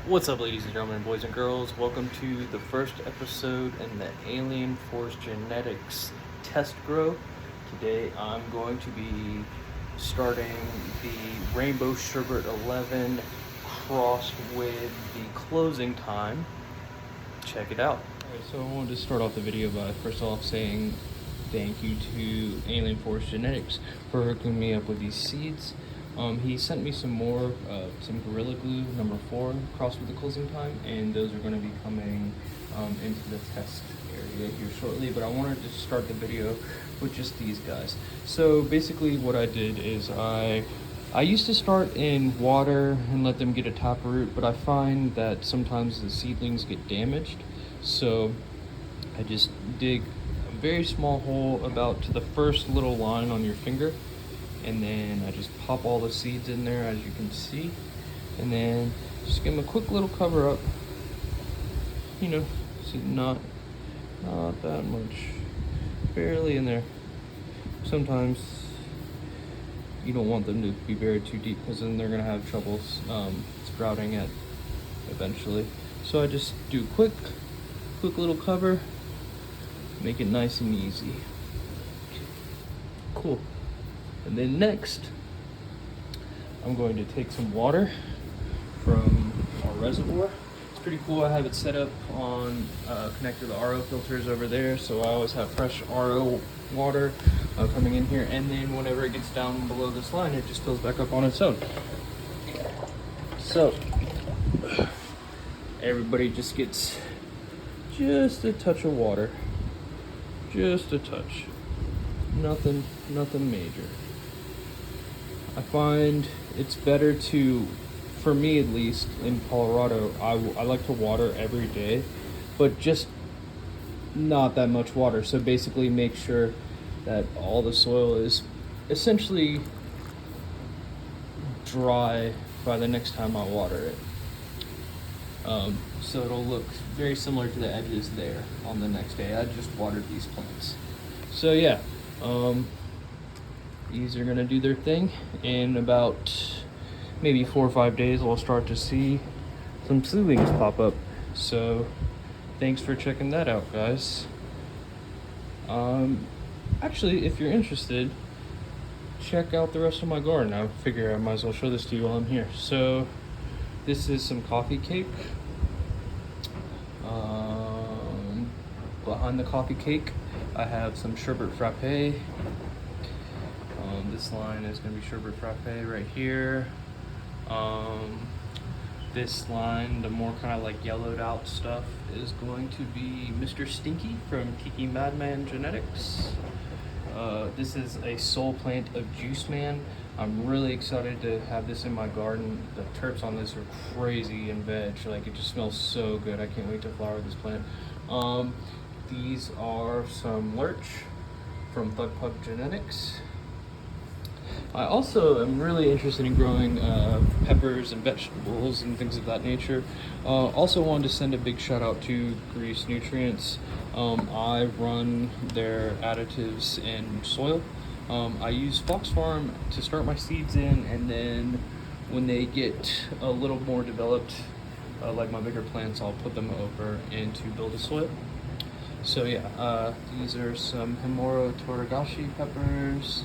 What's up, ladies and gentlemen, boys and girls? Welcome to the first episode in the Alien Force Genetics test grow. Today I'm going to be starting the Rainbow Sherbet 11 crossed with the closing time. Check it out. Alright, so I wanted to start off the video by first off saying thank you to Alien Force Genetics for hooking me up with these seeds. He sent me some more, some Gorilla Glue number 4 crossed with the closing time, and those are going to be coming into the test area here shortly. But I wanted to start the video with just these guys. So basically what I did is I used to start in water and let them get a taproot, but I find that sometimes the seedlings get damaged. So I just dig a very small hole about to the first little line on your finger, and then I just pop all the seeds in there, as you can see, and then just give them a quick little cover up. You know, see, not that much, barely in there. Sometimes you don't want them to be buried too deep because then they're gonna have trouble sprouting it eventually. So I just do quick little cover, make it nice and easy. Cool. And then next, I'm going to take some water from our reservoir. It's pretty cool. I have it set up on connected to the RO filters over there, so I always have fresh RO water coming in here. And then whenever it gets down below this line, it just fills back up on its own. So everybody just gets just a touch of water, just a touch. Nothing major. I find it's better to, for me at least, in Colorado, I like to water every day, but just not that much water. So basically make sure that all the soil is essentially dry by the next time I water it. So it'll look very similar to the edges there on the next day. I just watered these plants. So yeah, these are gonna do their thing. In about maybe 4 or 5 days, we'll start to see some seedlings pop up. So thanks for checking that out, guys. Actually, if you're interested, check out the rest of my garden. I figure I might as well show this to you while I'm here. So this is some coffee cake. Behind the coffee cake, I have some sherbet frappe. This line is going to be sherbet frappe right here. This line, the more kind of like yellowed out stuff, is going to be Mr. Stinky from Tiki Madman Genetics. This is a soul plant of Juice Man. I'm really excited to have this in my garden. The terps on this are crazy in veg. Like, it just smells so good. I can't wait to flower this plant. These are some lurch from Thug Pug Genetics. I also am really interested in growing peppers and vegetables and things of that nature. Also wanted to send a big shout out to Grease Nutrients. I run their additives in soil. I use Fox Farm to start my seeds in, and then when they get a little more developed, like my bigger plants, I'll put them over into Build a Soil. So yeah, these are some Himuro Toragashi peppers.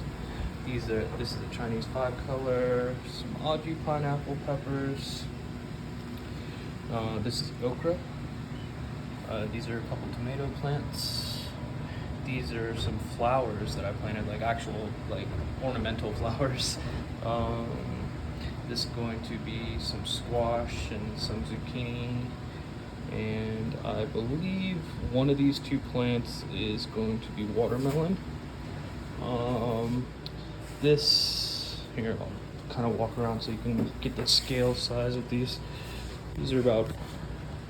This is a Chinese 5-color, some Aji pineapple peppers. This is okra. These are a couple tomato plants. These are some flowers that I planted, like actual, like ornamental flowers. This is going to be some squash and some zucchini. And I believe one of these 2 plants is going to be watermelon. This, here, I'll kind of walk around so you can get the scale size of these. These are about,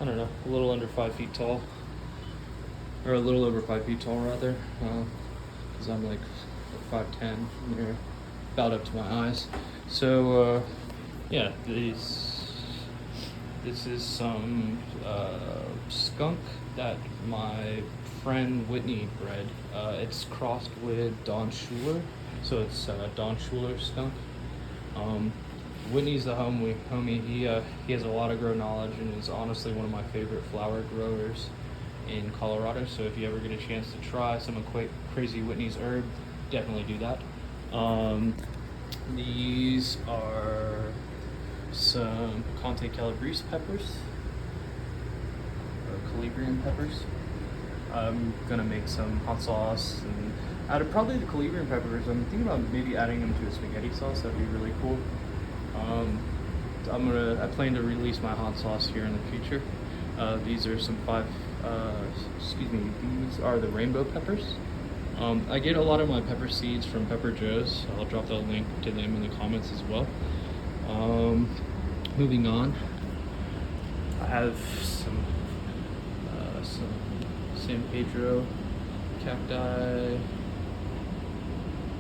I don't know, a little under 5 feet tall. Or a little over 5 feet tall, rather. Because I'm like 5'10", they're about up to my eyes. So, yeah, this is some skunk that my friend Whitney bred. It's crossed with Don Schuler, so it's Don Schuler skunk. Whitney's the homie. He has a lot of grow knowledge and is honestly one of my favorite flower growers in Colorado. So if you ever get a chance to try some of Crazy Whitney's herb, definitely do that. These are some Picante Calabrese peppers, or Calabrian peppers. I'm gonna make some hot sauce, and out of probably the Calabrian peppers, I'm thinking about maybe adding them to a spaghetti sauce. That'd be really cool. I plan to release my hot sauce here in the future. These are some these are the rainbow peppers. I get a lot of my pepper seeds from Pepper Joe's. I'll drop the link to them in the comments as well. Moving on, I have some San Pedro cacti,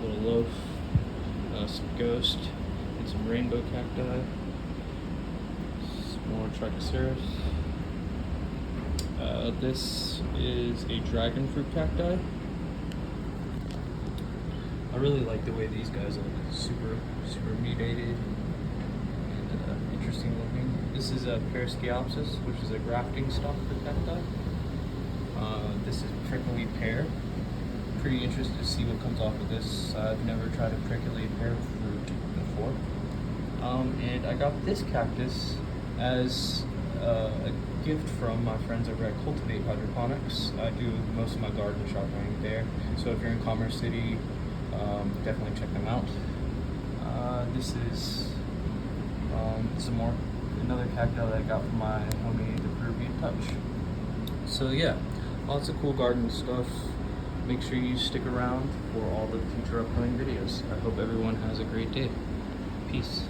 little loaf, some ghost, and some rainbow cacti, some more trichoceros. This is a dragon fruit cacti. I really like the way these guys look. Super mutated and interesting looking. This is a Perisciopsis, which is a grafting stock for cacti. This is prickly pear. Pretty interested to see what comes off of this. I've never tried a prickly pear fruit before. And I got this cactus as a gift from my friends over at Cultivate Hydroponics. I do most of my garden shopping there. So if you're in Commerce City, definitely check them out. This is another cacti that I got from my homie, the Peruvian Touch. So yeah, lots of cool garden stuff. Make sure you stick around for all the future upcoming videos. I hope everyone has a great day. Peace.